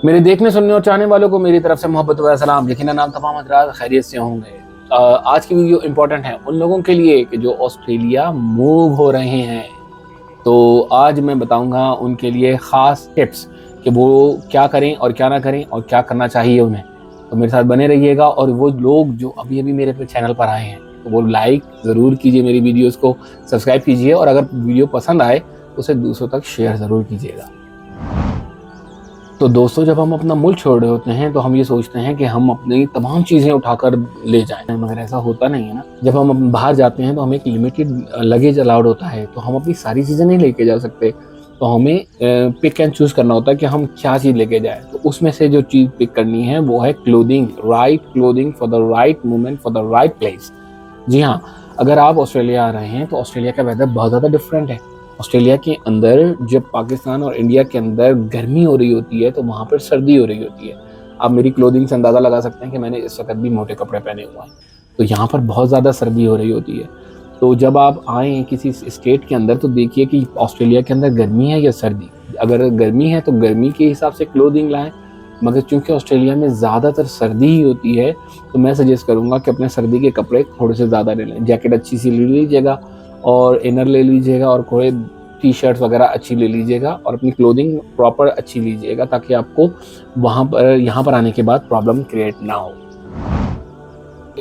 मेरे देखने सुनने और चाहने वालों को मेरी तरफ से मोहब्बत व सलाम। यकीनन आप तमाम हज़रात खैरियत से होंगे। आज की वीडियो इम्पोर्टेंट है उन लोगों के लिए कि जो ऑस्ट्रेलिया मूव हो रहे हैं। तो आज मैं बताऊंगा उनके लिए ख़ास टिप्स कि वो क्या करें और क्या ना करें और क्या करना चाहिए उन्हें। तो मेरे साथ बने रहिएगा। और वो लोग जो अभी अभी मेरे चैनल पर आए हैं तो वो लाइक ज़रूर कीजिए, मेरी वीडियोस को सब्सक्राइब कीजिए, और अगर वीडियो पसंद आए तो उसे दूसरों तक शेयर ज़रूर कीजिएगा। तो दोस्तों, जब हम अपना मुल्क छोड़ रहे होते हैं तो हम ये सोचते हैं कि हम अपनी तमाम चीज़ें उठाकर ले जाएं, मगर ऐसा होता नहीं है ना। जब हम बाहर जाते हैं तो हमें एक लिमिटेड लगेज अलाउड होता है, तो हम अपनी सारी चीज़ें नहीं लेके जा सकते। तो हमें पिक एंड चूज़ करना होता है कि हम क्या चीज़ लेके जाएं। तो उसमें से जो चीज़ पिक करनी है वो है clothing, right clothing for the right moment for the right place. जी हाँ, अगर आप ऑस्ट्रेलिया आ रहे हैं तो ऑस्ट्रेलिया का वेदर बहुत ज़्यादा डिफरेंट है। ऑस्ट्रेलिया के अंदर जब पाकिस्तान और इंडिया के अंदर गर्मी हो रही होती है तो वहाँ पर सर्दी हो रही होती है। आप मेरी क्लोथिंग से अंदाज़ा लगा सकते हैं कि मैंने इस वक्त भी मोटे कपड़े पहने हुए हैं। तो यहाँ पर बहुत ज़्यादा सर्दी हो रही होती है। तो जब आप आएँ किसी स्टेट के अंदर तो देखिए कि ऑस्ट्रेलिया के अंदर गर्मी है या सर्दी। अगर गर्मी है तो गर्मी के हिसाब से क्लोथिंग लाएँ, मगर चूँकि ऑस्ट्रेलिया में ज़्यादातर सर्दी ही होती है तो मैं सजेस्ट करूँगा कि अपने सर्दी के कपड़े थोड़े से ज़्यादा ले लें। जैकेट अच्छी सी ले लीजिएगा और इनर ले लीजिएगा और थोड़े टी-शर्ट्स वगैरह अच्छी ले लीजिएगा और अपनी क्लोथिंग प्रॉपर अच्छी लीजिएगा ताकि आपको वहाँ पर यहाँ पर आने के बाद प्रॉब्लम क्रिएट ना हो।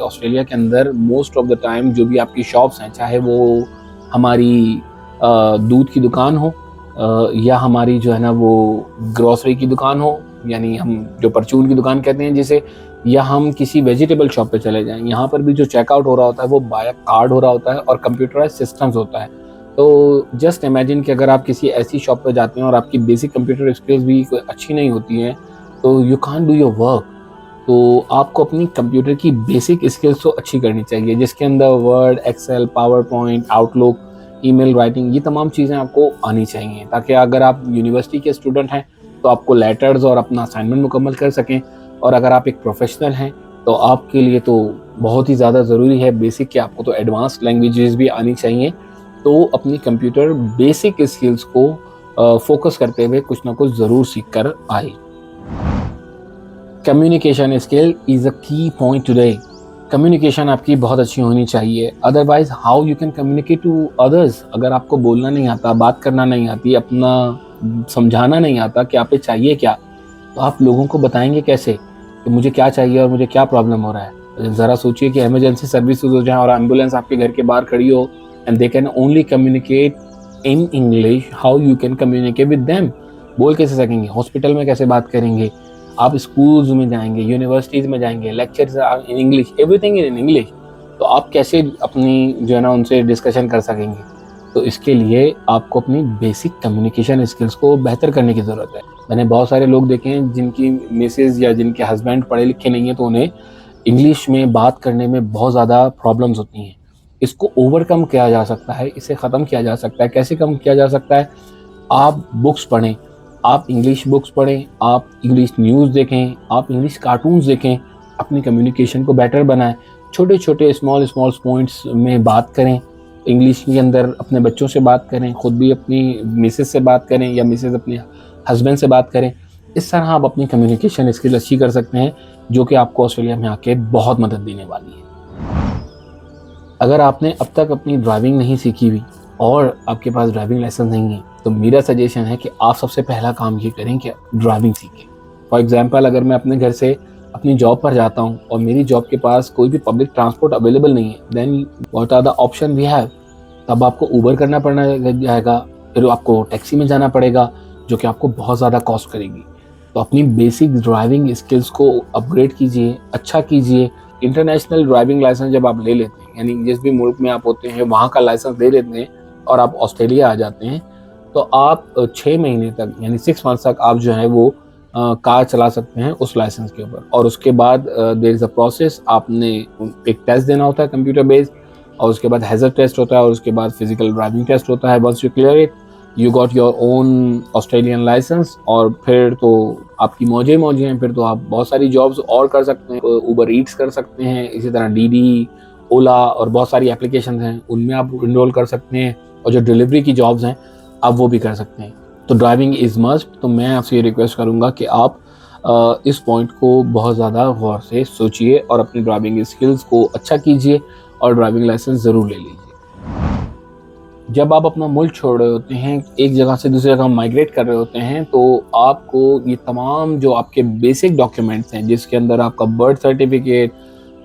ऑस्ट्रेलिया के अंदर मोस्ट ऑफ द टाइम जो भी आपकी शॉप्स हैं, चाहे वो हमारी दूध की दुकान हो या हमारी जो है ना वो ग्रोसरी की दुकान हो, यानी हम जो परचून की दुकान कहते हैं जिसे, या हम किसी वेजिटेबल शॉप पे चले जाएं, यहाँ पर भी जो चेकआउट हो रहा होता है वो बाय कार्ड हो रहा होता है और कंप्यूटराइज सिस्टम्स होता है। तो जस्ट इमेजिन कि अगर आप किसी ऐसी शॉप पे जाते हैं और आपकी बेसिक कंप्यूटर स्किल्स भी कोई अच्छी नहीं होती हैं तो you can't do your work. तो आपको अपनी कंप्यूटर की बेसिक स्किल्स तो अच्छी करनी चाहिए, जिसके अंदर Word, Excel, PowerPoint, Outlook, email writing, ये तमाम चीज़ें आपको आनी चाहिए ताकि अगर आप यूनिवर्सिटी के स्टूडेंट हैं तो आपको लेटर्स और अपना असाइनमेंट मुकम्मल कर सकें, और अगर आप एक प्रोफेशनल हैं तो आपके लिए तो बहुत ही ज़्यादा ज़रूरी है बेसिक कि आपको तो एडवांस लैंग्वेजेस भी आनी चाहिए। तो अपनी कंप्यूटर बेसिक स्किल्स को फोकस करते हुए कुछ ना कुछ ज़रूर सीख कर आए। कम्युनिकेशन स्किल इज़ अ की पॉइंट टुडे। कम्युनिकेशन आपकी बहुत अच्छी होनी चाहिए, otherwise how you can communicate to others. अगर आपको बोलना नहीं आता, बात करना नहीं आती, अपना समझाना नहीं आता कि आप पे चाहिए क्या, तो आप लोगों को बताएंगे कैसे कि मुझे क्या चाहिए और मुझे क्या प्रॉब्लम हो रहा है। ज़रा सोचिए कि इमरजेंसी सर्विसेज हो जाए और एम्बुलेंस आपके घर के बाहर खड़ी हो and they can only communicate in English, how you can communicate with them. बोल कैसे सकेंगे? हॉस्पिटल में कैसे बात करेंगे? आप स्कूल्स में जाएंगे, यूनिवर्सिटीज़ में जाएंगे, lectures in English, everything in English, तो आप कैसे अपनी जो है ना उनसे डिस्कशन कर सकेंगे? तो इसके लिए आपको अपनी बेसिक कम्युनिकेशन स्किल्स को बेहतर करने की ज़रूरत है। मैंने बहुत सारे लोग देखे हैं जिनकी मिसेज या जिनके हस्बैंड पढ़े लिखे नहीं हैं तो उन्हें इंग्लिश में बात करने में बहुत ज़्यादा प्रॉब्लम्स होती हैं। इसको ओवरकम किया जा सकता है, इसे ख़त्म किया जा सकता है। कैसे कम किया जा सकता है? आप बुक्स पढ़ें, आप इंग्लिश बुक्स पढ़ें, आप इंग्लिश न्यूज़ देखें, आप इंग्लिश कार्टून्स देखें, अपनी कम्युनिकेशन को बेटर बनाएं। छोटे छोटे स्मॉल पॉइंट्स में बात करें, इंग्लिश के अंदर अपने बच्चों से बात करें, ख़ुद भी अपनी मिसेज से बात करें या मिसेज अपने हस्बैंड से बात करें। इस तरह आप अपनी कम्युनिकेशन स्किल अच्छी कर सकते हैं, जो कि आपको ऑस्ट्रेलिया में आके बहुत मदद देने वाली है। अगर आपने अब तक अपनी ड्राइविंग नहीं सीखी हुई और आपके पास ड्राइविंग लाइसेंस नहीं है तो मेरा सजेशन है कि आप सबसे पहला काम ये करें कि ड्राइविंग सीखें। फॉर एग्जांपल, अगर मैं अपने घर से अपनी जॉब पर जाता हूँ और मेरी जॉब के पास कोई भी पब्लिक ट्रांसपोर्ट अवेलेबल नहीं है, then what are the option we have? तब आपको ऊबर करना पड़ना जाएगा, फिर आपको टैक्सी में जाना पड़ेगा जो कि आपको बहुत ज़्यादा कॉस्ट करेगी। तो अपनी बेसिक ड्राइविंग स्किल्स को अपग्रेड कीजिए, अच्छा कीजिए। इंटरनेशनल ड्राइविंग लाइसेंस जब आप ले लेते हैं, यानी जिस भी मुल्क में आप होते हैं वहाँ का लाइसेंस ले लेते हैं और आप ऑस्ट्रेलिया आ जाते हैं, तो आप 6 महीने तक यानी 6 मंथ्स तक आप जो है वो कार चला सकते हैं उस लाइसेंस के ऊपर। और उसके बाद देयर इज़ अ प्रोसेस, आपने एक टेस्ट देना होता है कंप्यूटर बेस्ड, और उसके बाद हैज़र्ड टेस्ट होता है और उसके बाद फिजिकल ड्राइविंग टेस्ट होता है। Once you clear it, you got your own Australian licence, और फिर तो आपकी मौजें हैं। फिर तो आप बहुत सारी जॉब्स और कर सकते हैं, ऊबर ईट्स कर सकते हैं, इसी तरह डीडी, ओला और बहुत सारी एप्लीकेशंस हैं उनमें आप इनरोल कर सकते हैं, और जो डिलीवरी की जॉब्स हैं आप वो भी कर सकते हैं। तो ड्राइविंग इज़ मस्ट। तो मैं आपसे ये रिक्वेस्ट करूँगा कि आप इस पॉइंट को बहुत ज़्यादा गौर से सोचिए और अपनी ड्राइविंग स्किल्स को अच्छा कीजिए और ड्राइविंग लाइसेंस ज़रूर ले लीजिए। जब आप अपना मुल्क छोड़ रहे होते हैं, एक जगह से दूसरी जगह माइग्रेट कर रहे होते हैं, तो आपको ये तमाम जो आपके बेसिक डॉक्यूमेंट्स हैं, जिसके अंदर आपका बर्थ सर्टिफिकेट,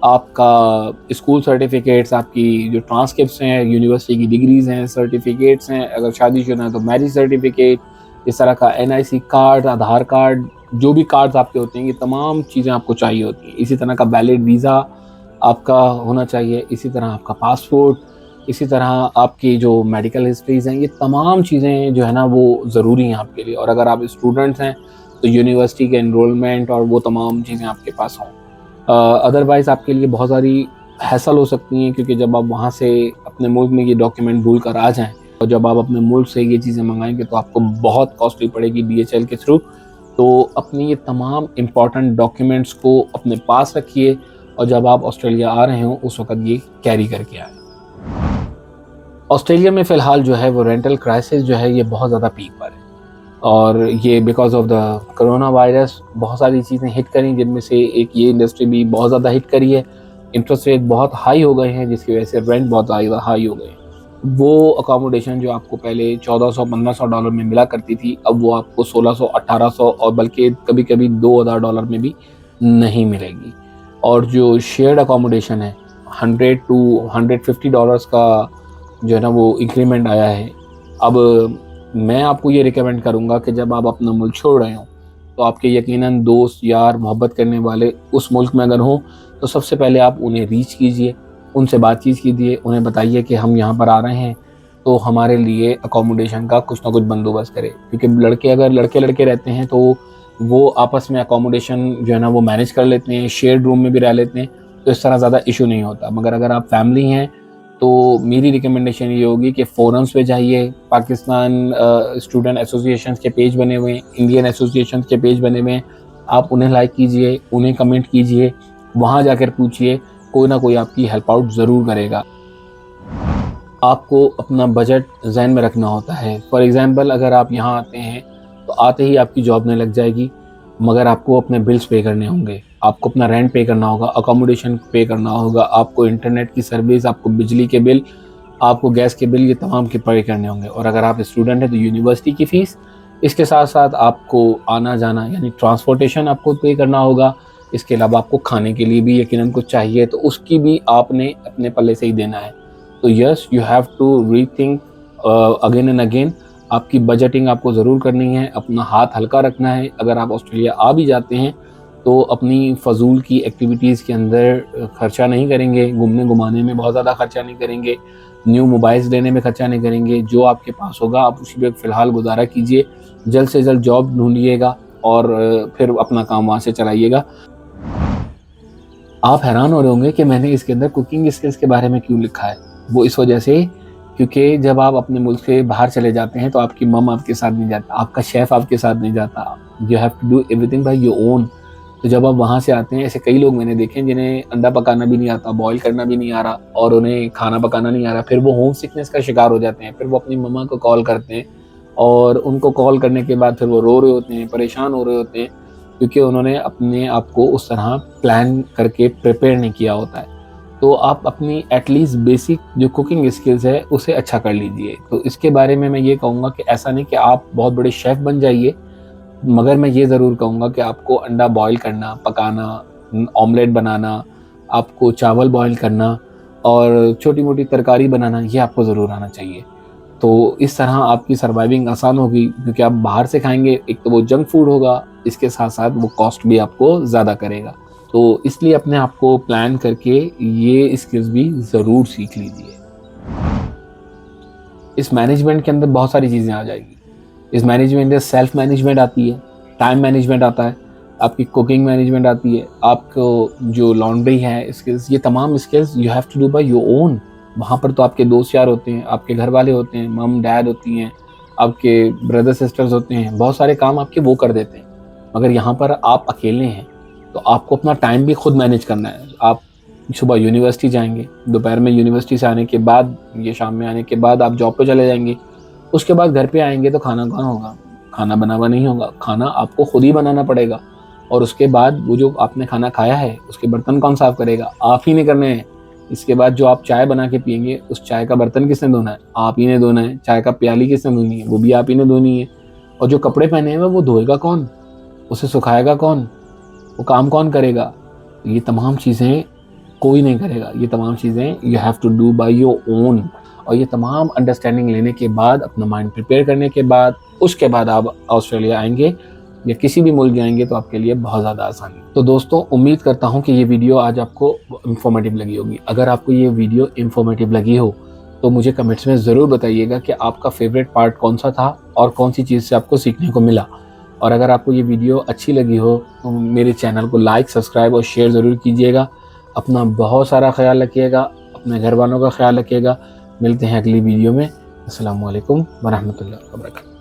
आपका स्कूल सर्टिफिकेट्स, आपकी जो ट्रांसक्रिप्ट्स हैं, यूनिवर्सिटी की डिग्रीज़ हैं, सर्टिफिकेट्स हैं, अगर शादीशुदा है तो मैरिज सर्टिफिकेट, इस तरह का एनआईसी कार्ड, आधार कार्ड, जो भी कार्ड्स आपके होते हैं, ये तमाम चीज़ें आपको चाहिए होती हैं। इसी तरह का वैलिड वीज़ा आपका होना चाहिए, इसी तरह आपका पासपोर्ट, इसी तरह आपकी जो मेडिकल हिस्ट्रीज़ हैं, ये तमाम चीज़ें जो है ना वो ज़रूरी हैं आपके लिए। और अगर आप स्टूडेंट्स हैं तो यूनिवर्सिटी के एनरोलमेंट और वो तमाम चीज़ें आपके पास हों। अदरवाइज़ आपके लिए बहुत सारी हैसल हो सकती हैं, क्योंकि जब आप वहाँ से अपने मुल्क में ये डॉक्यूमेंट भूल कर आ जाएँ और जब आप अपने मुल्क से ये चीज़ें मंगाएंगे तो आपको बहुत कॉस्टली पड़ेगी DHL के थ्रू। तो अपनी ये तमाम इम्पॉर्टेंट डॉक्यूमेंट्स को अपने पास रखिए और जब आप ऑस्ट्रेलिया आ रहे हों उस वक्त ये कैरी करके आए। ऑस्ट्रेलिया में फ़िलहाल जो है वो रेंटल क्राइसिस जो है ये बहुत ज़्यादा पीक पर है और ये because of the corona virus बहुत सारी चीज़ें हिट करी, जिनमें से एक ये इंडस्ट्री भी बहुत ज़्यादा हिट करी है। इंटरेस्ट रेट बहुत हाई हो गए हैं, जिसकी वजह से रेंट बहुत ज़्यादा हाई हो गए हैं। वो अकोमोडेशन जो आपको पहले $1400-1500 में मिला करती थी, अब वो आपको 1600-1800 और बल्कि कभी-कभी $2000 में भी नहीं मिलेगी। और जो शेयर्ड अकोमोडेशन है, $100 to $150 का जो है ना वो इंक्रीमेंट आया है। अब मैं आपको ये रिकमेंड करूँगा कि जब आप अपना मुल्क छोड़ रहे हो तो आपके यकीनन दोस्त, यार, मोहब्बत करने वाले उस मुल्क में अगर हों तो सबसे पहले आप उन्हें रीच कीजिए, उनसे बातचीत कीजिए, उन्हें बताइए कि हम यहाँ पर आ रहे हैं तो हमारे लिए अकोमोडेशन का कुछ ना कुछ बंदोबस्त करें। क्योंकि लड़के अगर लड़के रहते हैं तो वो आपस में अकोमोडेशन जो है ना वो मैनेज कर लेते हैं, शेयर्ड रूम में भी रह लेते हैं, तो इस तरह ज़्यादा इशू नहीं होता। मगर अगर आप फैमिली हैं तो मेरी रिकमेंडेशन ये होगी कि फोरम्स पे जाइए। पाकिस्तान स्टूडेंट एसोसिएशंस के पेज बने हुए हैं, इंडियन एसोसिएशंस के पेज बने हुए हैं, आप उन्हें लाइक कीजिए, उन्हें कमेंट कीजिए, वहाँ जाकर पूछिए, कोई ना कोई आपकी हेल्प आउट ज़रूर करेगा। आपको अपना बजट ज़हन में रखना होता है। फॉर एग्ज़ाम्पल अगर आप यहाँ आते हैं तो आते ही आपकी जॉब नहीं लग जाएगी, मगर आपको अपने बिल्स पे करने होंगे, आपको अपना रेंट पे करना होगा, अकोमोडेशन पे करना होगा, आपको इंटरनेट की सर्विस, आपको बिजली के बिल, आपको गैस के बिल, ये तमाम के पे करने होंगे। और अगर आप स्टूडेंट हैं तो यूनिवर्सिटी की फ़ीस, इसके साथ साथ आपको आना जाना यानी ट्रांसपोर्टेशन आपको पे करना होगा। इसके अलावा आपको खाने के लिए भी यकीनन कुछ चाहिए, तो उसकी भी आपने अपने पल्ले से ही देना है। तो yes, you have to rethink again and again. आपकी बजटिंग आपको ज़रूर करनी है, अपना हाथ हल्का रखना है। अगर आप ऑस्ट्रेलिया आ भी जाते हैं तो अपनी फ़जूल की एक्टिविटीज़ के अंदर खर्चा नहीं करेंगे, घूमने घुमाने में बहुत ज़्यादा खर्चा नहीं करेंगे, न्यू मोबाइल्स लेने में खर्चा नहीं करेंगे। जो आपके पास होगा आप उसी पे फ़िलहाल गुजारा कीजिए, जल्द से जल्द जॉब ढूंढिएगा और फिर अपना काम वहाँ से चलाइएगा। आप हैरान हो रहे होंगे कि मैंने इसके अंदर कुकिंग स्किल्स के बारे में क्यों लिखा है। वो इस वजह से क्योंकि जब आप अपने मुल्क से बाहर चले जाते हैं तो आपकी मम आपके साथ नहीं जाता, आपका शेफ़ आपके साथ नहीं जाता। You have to do everything by your own. तो जब आप वहाँ से आते हैं, ऐसे कई लोग मैंने देखे हैं जिन्हें अंडा पकाना भी नहीं आता, बॉयल करना भी नहीं आ रहा और उन्हें खाना पकाना नहीं आ रहा, फिर वो होम सिकनेस का शिकार हो जाते हैं। फिर वो अपनी मम्मा को कॉल करते हैं और उनको कॉल करने के बाद फिर वो रो रहे होते हैं, परेशान हो रहे होते हैं, क्योंकि उन्होंने अपने आप को उस तरह प्लान करके प्रिपेयर नहीं किया होता है। तो आप अपनी एटलीस्ट बेसिक जो कुकिंग स्किल्स है उसे अच्छा कर लीजिए। तो इसके बारे में मैं ये कहूँगा कि ऐसा नहीं कि आप बहुत बड़े शेफ़ बन जाइए, मगर मैं ये ज़रूर कहूँगा कि आपको अंडा बॉयल करना, पकाना, ऑमलेट बनाना, आपको चावल बॉयल करना और छोटी-मोटी तरकारी बनाना, ये आपको ज़रूर आना चाहिए। तो इस तरह आपकी सर्वाइविंग आसान होगी, क्योंकि आप बाहर से खाएँगे, एक तो वो जंक फूड होगा, इसके साथ-साथ वो कॉस्ट भी आपको ज़्यादा करेगा। तो इसलिए अपने आप को प्लान करके ये स्किल्स भी ज़रूर सीख लीजिए। इस मैनेजमेंट के अंदर बहुत सारी चीज़ें आ जाएगी। इस मैनेजमेंट में सेल्फ मैनेजमेंट आती है, टाइम मैनेजमेंट आता है, आपकी कुकिंग मैनेजमेंट आती है, आपको जो लॉन्ड्री है स्किल्स, ये तमाम skills you have to do by your own. वहाँ पर तो आपके दोस्त यार होते हैं, आपके घर वाले होते हैं, मम डैड होती हैं, आपके ब्रदर सिस्टर्स होते हैं, बहुत सारे काम आपके वो कर देते हैं। मगर यहाँ पर आप अकेले हैं, तो आपको अपना टाइम भी खुद मैनेज करना है। आप सुबह यूनिवर्सिटी जाएँगे, दोपहर में यूनिवर्सिटी से आने के बाद, ये शाम में आने के बाद आप जॉब पे चले जाएँगे। उसके बाद घर पे आएँगे तो खाना कहाँ होगा? खाना बना हुआ नहीं होगा, खाना आपको खुद ही बनाना पड़ेगा। और उसके बाद वो जो आपने खाना खाया है उसके बर्तन कौन साफ करेगा? आप ही ने करने हैं। इसके बाद जो आप चाय बना के पिएंगे उस चाय का बर्तन किसने धोना है? आप ही ने धोना है। चाय का प्याली किसने धोनी है? वो भी आप ही ने धोनी है। और जो कपड़े पहने हैं वो धोएगा कौन? उसे सुखाएगा कौन? वो काम कौन करेगा? ये तमाम चीज़ें कोई नहीं करेगा। ये तमाम चीज़ें you have to do by your own. और ये तमाम अंडरस्टैंडिंग लेने के बाद, अपना माइंड प्रिपेयर करने के बाद, उसके बाद आप ऑस्ट्रेलिया आएंगे या किसी भी मुल्क जाएंगे तो आपके लिए बहुत ज़्यादा आसानी। तो दोस्तों, उम्मीद करता हूँ कि ये वीडियो आज आपको इंफॉर्मेटिव लगी होगी। अगर आपको ये वीडियो इंफॉर्मेटिव लगी हो तो मुझे कमेंट्स में ज़रूर बताइएगा कि आपका फेवरेट पार्ट कौन सा था और कौन सी चीज़ से आपको सीखने को मिला। और अगर आपको ये वीडियो अच्छी लगी हो तो मेरे चैनल को लाइक, सब्सक्राइब और शेयर ज़रूर कीजिएगा। अपना बहुत सारा ख्याल रखिएगा, अपने घर वालों का ख्याल रखिएगा। मिलते हैं अगली वीडियो में। अस्सलामु अलैकुम वरहमतुल्लाहि वबरकातुहू।